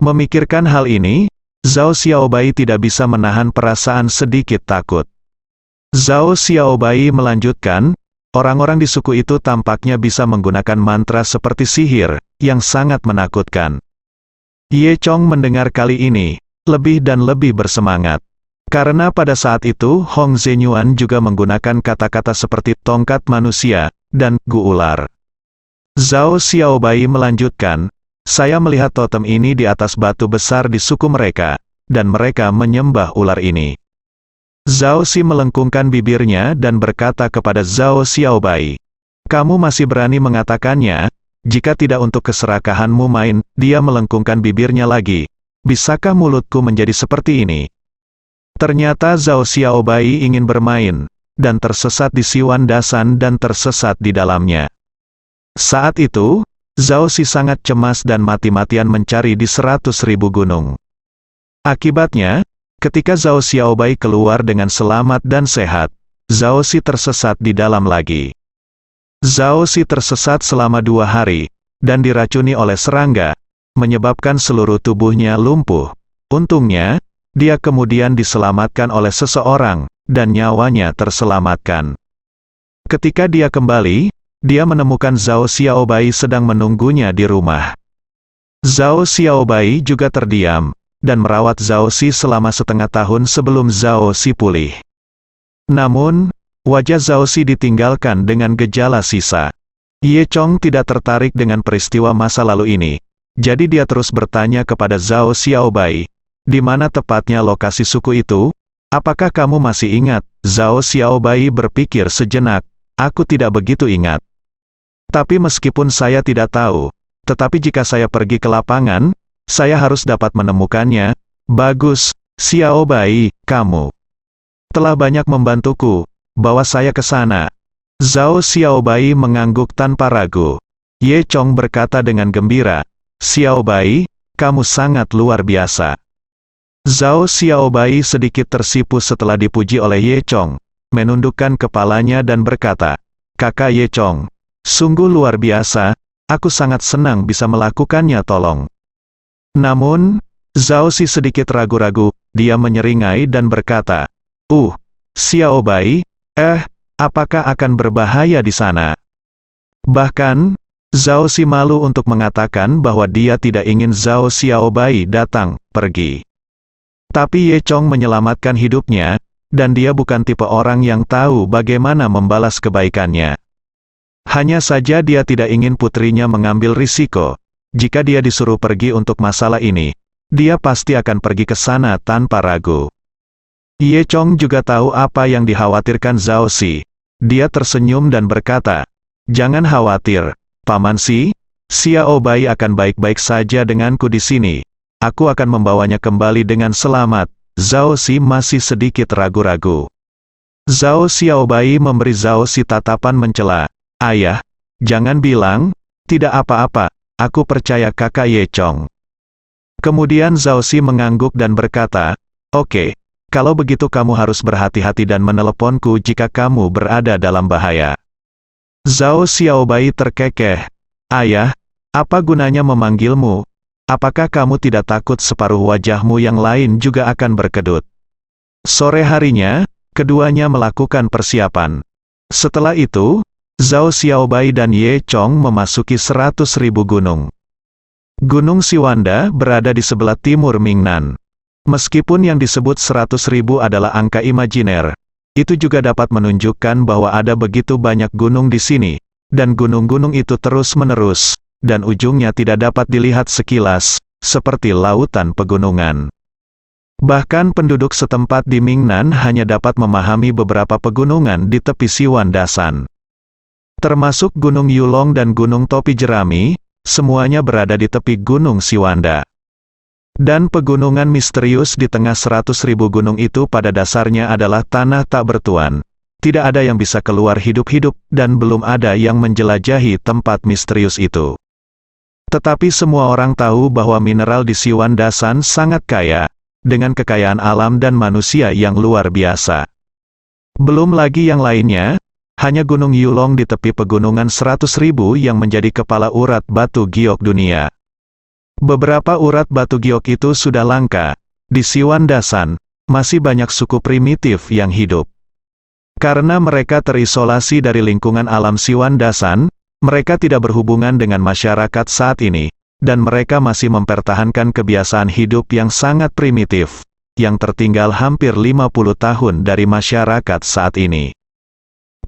Memikirkan hal ini, Zhao Xiaobai tidak bisa menahan perasaan sedikit takut. Zhao Xiaobai melanjutkan, "Orang-orang di suku itu tampaknya bisa menggunakan mantra seperti sihir, yang sangat menakutkan." Ye Chong mendengar kali ini, lebih dan lebih bersemangat. Karena pada saat itu Hong Zenyuan juga menggunakan kata-kata seperti tongkat manusia, dan gu ular. Zhao Xiaobai melanjutkan, "Saya melihat totem ini di atas batu besar di suku mereka, dan mereka menyembah ular ini." Zhao Xi melengkungkan bibirnya dan berkata kepada Zhao Xiaobai, "Kamu masih berani mengatakannya? Jika tidak untuk keserakahanmu main." Dia melengkungkan bibirnya lagi. "Bisakah mulutku menjadi seperti ini?" Ternyata Zhao Xiaobai ingin bermain, dan tersesat di Siwan Dasan dan tersesat di dalamnya. Saat itu, Zhao Xi sangat cemas dan mati-matian mencari di 100.000 gunung. Akibatnya, ketika Zhao Xiaobai keluar dengan selamat dan sehat, Zhao Xi tersesat di dalam lagi. Zhao Xi tersesat selama 2 hari, dan diracuni oleh serangga, menyebabkan seluruh tubuhnya lumpuh. Untungnya, dia kemudian diselamatkan oleh seseorang, dan nyawanya terselamatkan. Ketika dia kembali, dia menemukan Zhao Xiaobai sedang menunggunya di rumah. Zhao Xiaobai juga terdiam, dan merawat Zhao Xi selama setengah tahun sebelum Zhao Xi pulih. Namun, wajah Zhao Xi ditinggalkan dengan gejala sisa. Ye Chong tidak tertarik dengan peristiwa masa lalu ini, jadi dia terus bertanya kepada Zhao Xiaobai, "Di mana tepatnya lokasi suku itu? Apakah kamu masih ingat?" Zhao Xiaobai berpikir sejenak, "Aku tidak begitu ingat. Tapi meskipun saya tidak tahu, tetapi jika saya pergi ke lapangan, saya harus dapat menemukannya." "Bagus, Xiaobai, kamu telah banyak membantuku. Bawa saya ke sana." Zhao Xiaobai mengangguk tanpa ragu. Ye Chong berkata dengan gembira, "Xiaobai, kamu sangat luar biasa." Zhao Xiaobai sedikit tersipu setelah dipuji oleh Ye Chong, menundukkan kepalanya dan berkata, "Kakak Ye Chong, sungguh luar biasa, aku sangat senang bisa melakukannya, tolong." Namun, Zhao Xi sedikit ragu-ragu, dia menyeringai dan berkata, Xiaobai, apakah akan berbahaya di sana?" Bahkan, Zhao Xi malu untuk mengatakan bahwa dia tidak ingin Zhao Xiaobai datang, pergi. Tapi Ye Chong menyelamatkan hidupnya, dan dia bukan tipe orang yang tahu bagaimana membalas kebaikannya. Hanya saja dia tidak ingin putrinya mengambil risiko. Jika dia disuruh pergi untuk masalah ini, dia pasti akan pergi ke sana tanpa ragu. Ye Chong juga tahu apa yang dikhawatirkan Zhao Si. Dia tersenyum dan berkata, "Jangan khawatir, Paman Si. Xiao Bai akan baik-baik saja denganku di sini. Aku akan membawanya kembali dengan selamat." Zhao Si masih sedikit ragu-ragu. Zhao Xiaobai memberi Zhao Si tatapan mencela. "Ayah, jangan bilang, tidak apa-apa, aku percaya kakak Ye Chong." Kemudian Zhao Si mengangguk dan berkata, "Oke, kalau begitu kamu harus berhati-hati dan meneleponku jika kamu berada dalam bahaya." Zhao Xiaobai terkekeh. "Ayah, apa gunanya memanggilmu? Apakah kamu tidak takut separuh wajahmu yang lain juga akan berkedut?" Sore harinya, keduanya melakukan persiapan. Setelah itu, Zhao Xiaobai dan Ye Chong memasuki 100.000 gunung. Gunung Siwanda berada di sebelah timur Mingnan. Meskipun yang disebut 100.000 adalah angka imajiner, itu juga dapat menunjukkan bahwa ada begitu banyak gunung di sini, dan gunung-gunung itu terus-menerus, dan ujungnya tidak dapat dilihat sekilas, seperti lautan pegunungan. Bahkan penduduk setempat di Mingnan hanya dapat memahami beberapa pegunungan di tepi Siwandasan. Termasuk Gunung Yulong dan Gunung Topi Jerami, semuanya berada di tepi Gunung Siwanda. Dan pegunungan misterius di tengah 100.000 gunung itu pada dasarnya adalah tanah tak bertuan. Tidak ada yang bisa keluar hidup-hidup, dan belum ada yang menjelajahi tempat misterius itu. Tetapi semua orang tahu bahwa mineral di Siwandasan sangat kaya, dengan kekayaan alam dan manusia yang luar biasa. Belum lagi yang lainnya, hanya Gunung Yulong di tepi pegunungan 100.000 yang menjadi kepala urat batu giok dunia. Beberapa urat batu giok itu sudah langka. Di Siwandasan, masih banyak suku primitif yang hidup. Karena mereka terisolasi dari lingkungan alam Siwandasan, mereka tidak berhubungan dengan masyarakat saat ini, dan mereka masih mempertahankan kebiasaan hidup yang sangat primitif, yang tertinggal hampir 50 tahun dari masyarakat saat ini.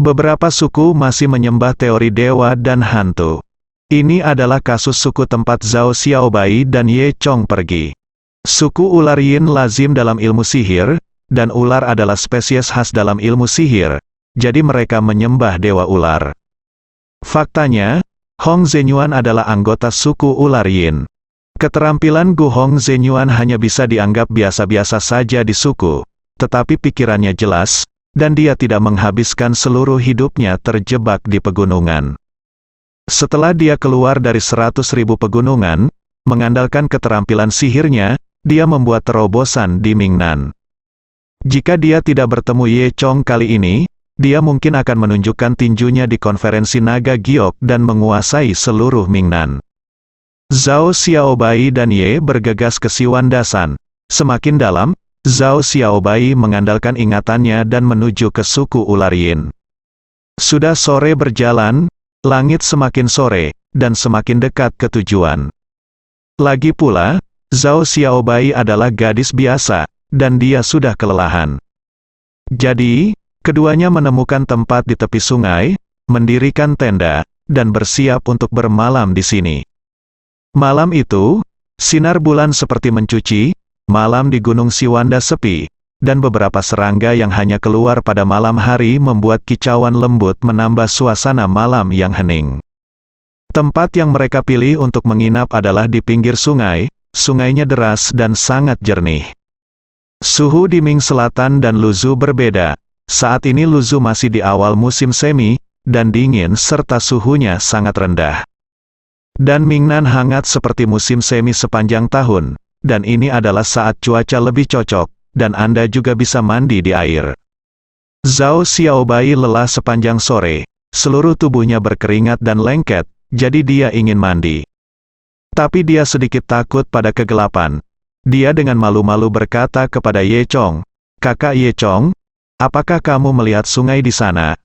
Beberapa suku masih menyembah teori dewa dan hantu. Ini adalah kasus suku tempat Zhao Xiaobai dan Ye Chong pergi. Suku ular yin lazim dalam ilmu sihir, dan ular adalah spesies khas dalam ilmu sihir, jadi mereka menyembah dewa ular. Faktanya, Hong Zhenyuan adalah anggota suku ular yin. Keterampilan Gu Hong Zhenyuan hanya bisa dianggap biasa-biasa saja di suku, tetapi pikirannya jelas, dan dia tidak menghabiskan seluruh hidupnya terjebak di pegunungan. Setelah dia keluar dari 100.000 pegunungan, mengandalkan keterampilan sihirnya, dia membuat terobosan di Mingnan. Jika dia tidak bertemu Ye Chong kali ini, dia mungkin akan menunjukkan tinjunya di konferensi naga giok dan menguasai seluruh Mingnan. Zhao Xiaobai dan Ye bergegas ke Siwandasan. Semakin dalam, Zhao Xiaobai mengandalkan ingatannya dan menuju ke suku ular yin. Sudah sore berjalan, langit semakin sore, dan semakin dekat ke tujuan. Lagi pula, Zhao Xiaobai adalah gadis biasa, dan dia sudah kelelahan. Jadi, keduanya menemukan tempat di tepi sungai, mendirikan tenda, dan bersiap untuk bermalam di sini. Malam itu, sinar bulan seperti mencuci, malam di Gunung Siwanda sepi, dan beberapa serangga yang hanya keluar pada malam hari membuat kicauan lembut menambah suasana malam yang hening. Tempat yang mereka pilih untuk menginap adalah di pinggir sungai, sungainya deras dan sangat jernih. Suhu di Ming Selatan dan Luzhu berbeda. Saat ini Luzhu masih di awal musim semi, dan dingin serta suhunya sangat rendah. Dan Mingnan hangat seperti musim semi sepanjang tahun, dan ini adalah saat cuaca lebih cocok, dan Anda juga bisa mandi di air. Zhao Xiaobai lelah sepanjang sore, seluruh tubuhnya berkeringat dan lengket, jadi dia ingin mandi. Tapi dia sedikit takut pada kegelapan. Dia dengan malu-malu berkata kepada Ye Chong, "Kakak Ye Chong, apakah kamu melihat sungai di sana?"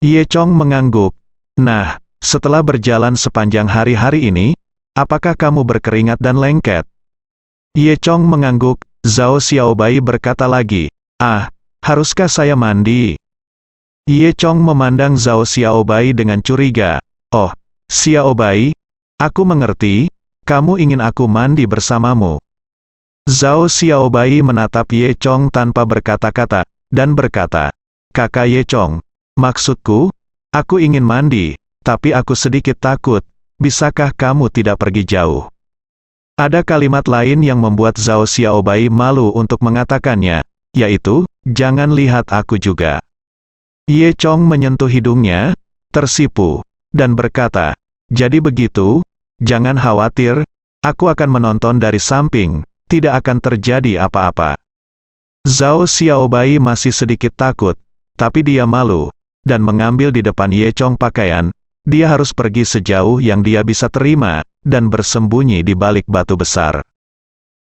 Ye Chong mengangguk. "Nah, setelah berjalan sepanjang hari-hari ini, apakah kamu berkeringat dan lengket?" Ye Chong mengangguk. Zhao Xiaobai berkata lagi, "Ah, haruskah saya mandi?" Ye Chong memandang Zhao Xiaobai dengan curiga. "Oh, Xiaobai, aku mengerti, kamu ingin aku mandi bersamamu." Zhao Xiaobai menatap Ye Chong tanpa berkata-kata, dan berkata, "Kakak Ye Chong, maksudku, aku ingin mandi, tapi aku sedikit takut, bisakah kamu tidak pergi jauh?" Ada kalimat lain yang membuat Zhao Xiaobai malu untuk mengatakannya, yaitu, "Jangan lihat aku juga." Ye Chong menyentuh hidungnya, tersipu, dan berkata, "Jadi begitu, jangan khawatir, aku akan menonton dari samping, tidak akan terjadi apa-apa." Zhao Xiaobai masih sedikit takut, tapi dia malu, dan mengambil di depan Ye Chong pakaian, dia harus pergi sejauh yang dia bisa terima, dan bersembunyi di balik batu besar.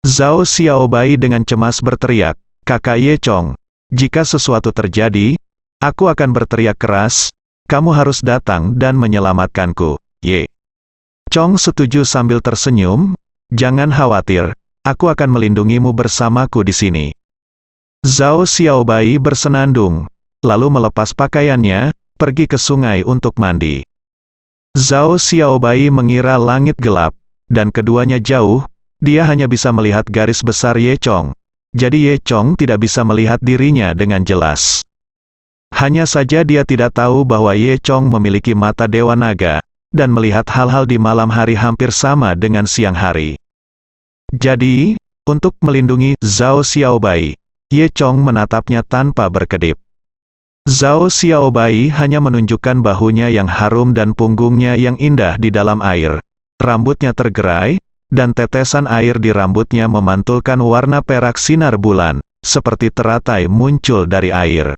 Zhao Xiaobai dengan cemas berteriak, "Kakak Ye Chong, jika sesuatu terjadi, aku akan berteriak keras, kamu harus datang dan menyelamatkanku." Ye Chong setuju sambil tersenyum, "Jangan khawatir, aku akan melindungimu bersamaku di sini." Zhao Xiaobai bersenandung, lalu melepas pakaiannya, pergi ke sungai untuk mandi. Zhao Xiaobai mengira langit gelap, dan keduanya jauh, dia hanya bisa melihat garis besar Ye Chong. Jadi Ye Chong tidak bisa melihat dirinya dengan jelas. Hanya saja dia tidak tahu bahwa Ye Chong memiliki mata Dewa Naga, dan melihat hal-hal di malam hari hampir sama dengan siang hari. Jadi, untuk melindungi Zhao Xiaobai, Ye Chong menatapnya tanpa berkedip. Zhao Xiaobai hanya menunjukkan bahunya yang harum dan punggungnya yang indah di dalam air. Rambutnya tergerai, dan tetesan air di rambutnya memantulkan warna perak sinar bulan, seperti teratai muncul dari air.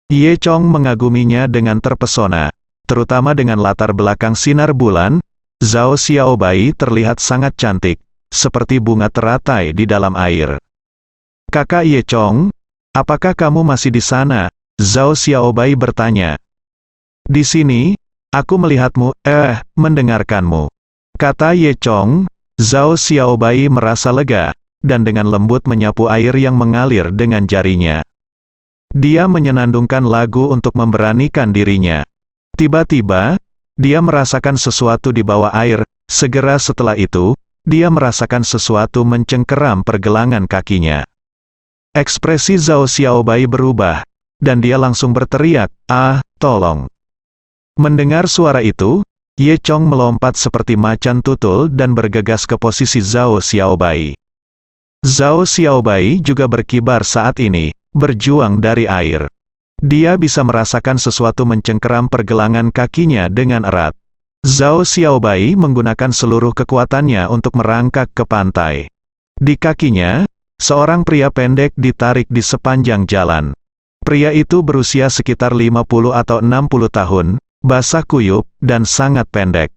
Ye Chong mengaguminya dengan terpesona, terutama dengan latar belakang sinar bulan. Zhao Xiaobai terlihat sangat cantik, seperti bunga teratai di dalam air. "Kakak Ye Chong, apakah kamu masih di sana?" Zhao Xiaobai bertanya. "Di sini, aku melihatmu, mendengarkanmu," kata Ye Chong. Zhao Xiaobai merasa lega, dan dengan lembut menyapu air yang mengalir dengan jarinya. Dia menyenandungkan lagu untuk memberanikan dirinya. Tiba-tiba, dia merasakan sesuatu di bawah air. Segera setelah itu, dia merasakan sesuatu mencengkeram pergelangan kakinya. Ekspresi Zhao Xiaobai berubah, dan dia langsung berteriak, "Ah, tolong!" Mendengar suara itu, Ye Chong melompat seperti macan tutul dan bergegas ke posisi Zhao Xiaobai. Zhao Xiaobai juga berkibar saat ini, berjuang dari air. Dia bisa merasakan sesuatu mencengkeram pergelangan kakinya dengan erat. Zhao Xiaobai menggunakan seluruh kekuatannya untuk merangkak ke pantai. Di kakinya, seorang pria pendek ditarik di sepanjang jalan. Pria itu berusia sekitar 50 atau 60 tahun, basah kuyup, dan sangat pendek.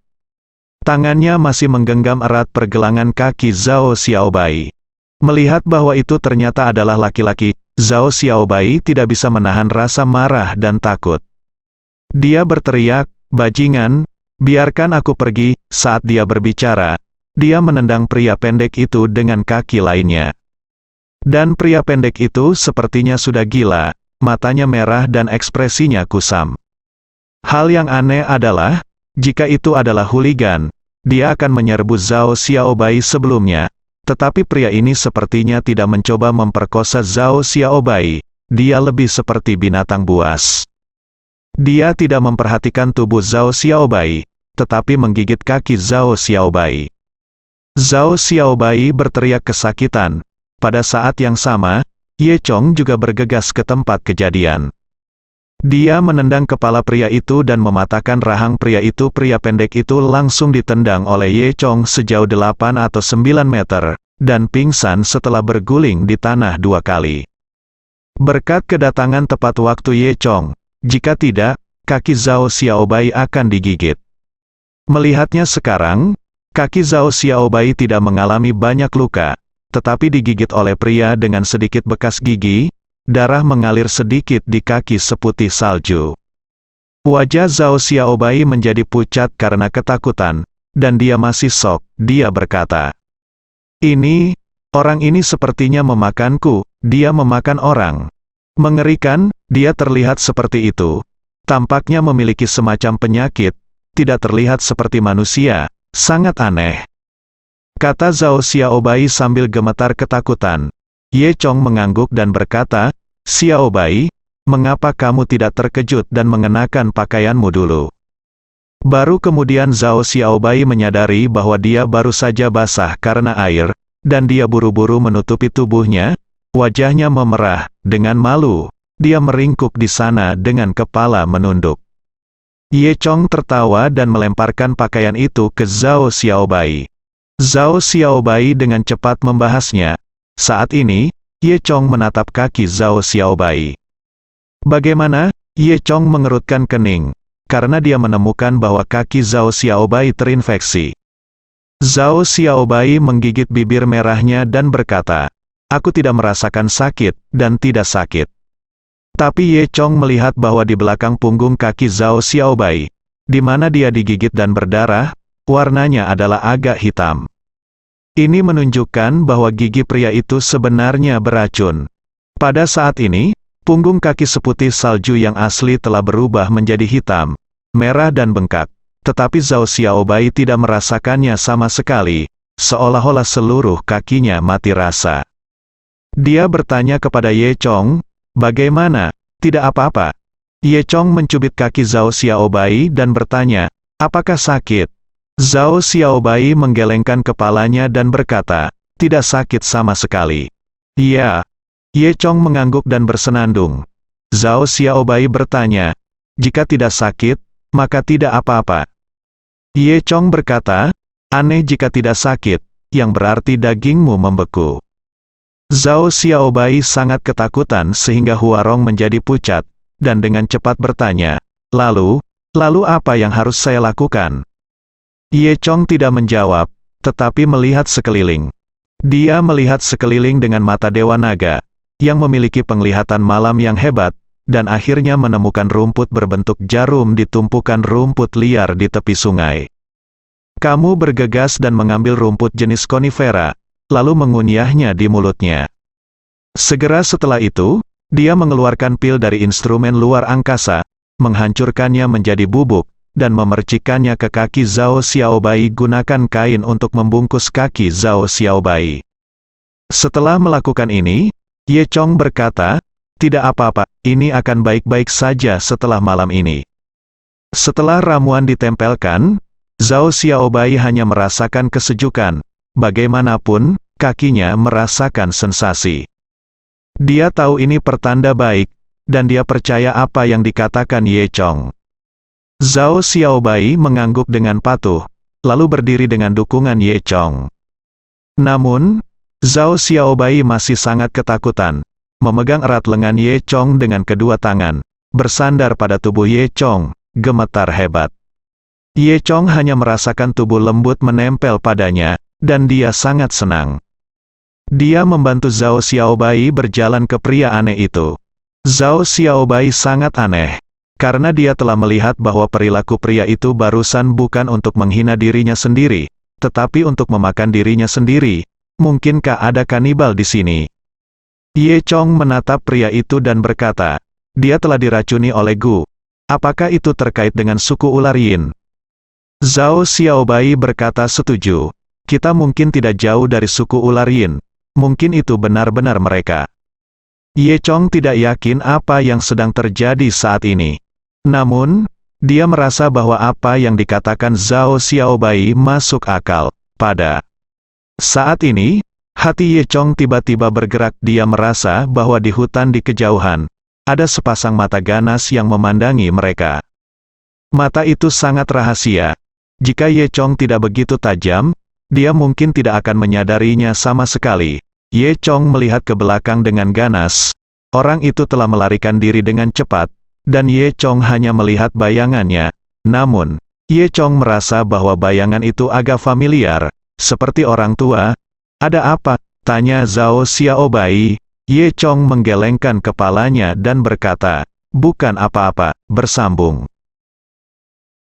Tangannya masih menggenggam erat pergelangan kaki Zhao Xiaobai. Melihat bahwa itu ternyata adalah laki-laki, Zhao Xiaobai tidak bisa menahan rasa marah dan takut. Dia berteriak, "Bajingan, biarkan aku pergi." Saat dia berbicara, dia menendang pria pendek itu dengan kaki lainnya. Dan pria pendek itu sepertinya sudah gila. Matanya merah dan ekspresinya kusam. Hal yang aneh adalah, jika itu adalah hooligan, dia akan menyerbu Zhao Xiaobai sebelumnya, tetapi pria ini sepertinya tidak mencoba memperkosa Zhao Xiaobai, dia lebih seperti binatang buas. Dia tidak memperhatikan tubuh Zhao Xiaobai, tetapi menggigit kaki Zhao Xiaobai. Zhao Xiaobai berteriak kesakitan. Pada saat yang sama, Ye Chong juga bergegas ke tempat kejadian. Dia menendang kepala pria itu dan mematahkan rahang pria itu. Pria pendek itu langsung ditendang oleh Ye Chong sejauh 8 atau 9 meter, dan pingsan setelah berguling di tanah 2 kali. Berkat kedatangan tepat waktu Ye Chong, jika tidak, kaki Zhao Xiaobai akan digigit. Melihatnya sekarang, kaki Zhao Xiaobai tidak mengalami banyak luka, tetapi digigit oleh pria dengan sedikit bekas gigi. Darah mengalir sedikit di kaki seputih salju. Wajah Zhao Xiaobai menjadi pucat karena ketakutan, dan dia masih shock. Dia berkata, orang ini sepertinya memakanku, dia memakan orang." Mengerikan, dia terlihat seperti itu. Tampaknya memiliki semacam penyakit, tidak terlihat seperti manusia, sangat aneh. kata Zhao Xiaobai sambil gemetar ketakutan. Ye Chong mengangguk dan berkata, Xiaobai, mengapa kamu tidak terkejut dan mengenakan pakaianmu dulu? Baru kemudian Zhao Xiaobai menyadari bahwa dia baru saja basah karena air, dan dia buru-buru menutupi tubuhnya, wajahnya memerah, dengan malu, dia meringkuk di sana dengan kepala menunduk. Ye Chong tertawa dan melemparkan pakaian itu ke Zhao Xiaobai. Zhao Xiaobai dengan cepat membahasnya. Saat ini, Ye Chong menatap kaki Zhao Xiaobai. Bagaimana? Ye Chong mengerutkan kening, karena dia menemukan bahwa kaki Zhao Xiaobai terinfeksi. Zhao Xiaobai menggigit bibir merahnya dan berkata, aku tidak merasakan sakit, dan tidak sakit. Tapi Ye Chong melihat bahwa di belakang punggung kaki Zhao Xiaobai, di mana dia digigit dan berdarah, warnanya adalah agak hitam. Ini menunjukkan bahwa gigi pria itu sebenarnya beracun. Pada saat ini, punggung kaki seputih salju yang asli telah berubah menjadi hitam, merah dan bengkak. Tetapi Zhao Xiaobai tidak merasakannya sama sekali, seolah-olah seluruh kakinya mati rasa. Dia bertanya kepada Ye Chong, bagaimana? Tidak apa-apa. Ye Chong mencubit kaki Zhao Xiaobai dan bertanya, apakah sakit? Zhao Xiaobai menggelengkan kepalanya dan berkata, tidak sakit sama sekali. Iya. Ye Chong mengangguk dan bersenandung. Zhao Xiaobai bertanya, jika tidak sakit, maka tidak apa-apa. Ye Chong berkata, aneh jika tidak sakit, yang berarti dagingmu membeku. Zhao Xiaobai sangat ketakutan sehingga Huarong menjadi pucat, dan dengan cepat bertanya, lalu apa yang harus saya lakukan? Ye Chong tidak menjawab, tetapi melihat sekeliling. Dia melihat sekeliling dengan mata Dewa Naga, yang memiliki penglihatan malam yang hebat, dan akhirnya menemukan rumput berbentuk jarum di tumpukan rumput liar di tepi sungai. Kamu bergegas dan mengambil rumput jenis konifera, lalu mengunyahnya di mulutnya. Segera setelah itu, dia mengeluarkan pil dari instrumen luar angkasa, menghancurkannya menjadi bubuk, dan memercikkannya ke kaki Zhao Xiaobai gunakan kain untuk membungkus kaki Zhao Xiaobai. Setelah melakukan ini, Ye Chong berkata, tidak apa-apa, ini akan baik-baik saja setelah malam ini. Setelah ramuan ditempelkan, Zhao Xiaobai hanya merasakan kesejukan, bagaimanapun, kakinya merasakan sensasi. Dia tahu ini pertanda baik, dan dia percaya apa yang dikatakan Ye Chong. Zhao Xiaobai mengangguk dengan patuh, lalu berdiri dengan dukungan Ye Chong. Namun, Zhao Xiaobai masih sangat ketakutan, memegang erat lengan Ye Chong dengan kedua tangan, bersandar pada tubuh Ye Chong, gemetar hebat. Ye Chong hanya merasakan tubuh lembut menempel padanya, dan dia sangat senang. Dia membantu Zhao Xiaobai berjalan ke pria aneh itu. Zhao Xiaobai sangat aneh, karena dia telah melihat bahwa perilaku pria itu barusan bukan untuk menghina dirinya sendiri, tetapi untuk memakan dirinya sendiri. Mungkinkah ada kanibal di sini? Ye Chong menatap pria itu dan berkata, dia telah diracuni oleh Gu. Apakah itu terkait dengan suku ular Yin? Zhao Xiaobai berkata setuju. Kita mungkin tidak jauh dari suku ular Yin. Mungkin itu benar-benar mereka. Ye Chong tidak yakin apa yang sedang terjadi saat ini. Namun, dia merasa bahwa apa yang dikatakan Zhao Xiaobai masuk akal. Pada saat ini, hati Ye Chong tiba-tiba bergerak. Dia merasa bahwa di hutan di kejauhan, ada sepasang mata ganas yang memandangi mereka. Mata itu sangat rahasia. Jika Ye Chong tidak begitu tajam, dia mungkin tidak akan menyadarinya sama sekali. Ye Chong melihat ke belakang dengan ganas. Orang itu telah melarikan diri dengan cepat, dan Ye Chong hanya melihat bayangannya. Namun, Ye Chong merasa bahwa bayangan itu agak familiar, seperti orang tua. Ada apa? Tanya Zhao Xiaobai. Ye Chong menggelengkan kepalanya dan berkata, bukan apa-apa, bersambung.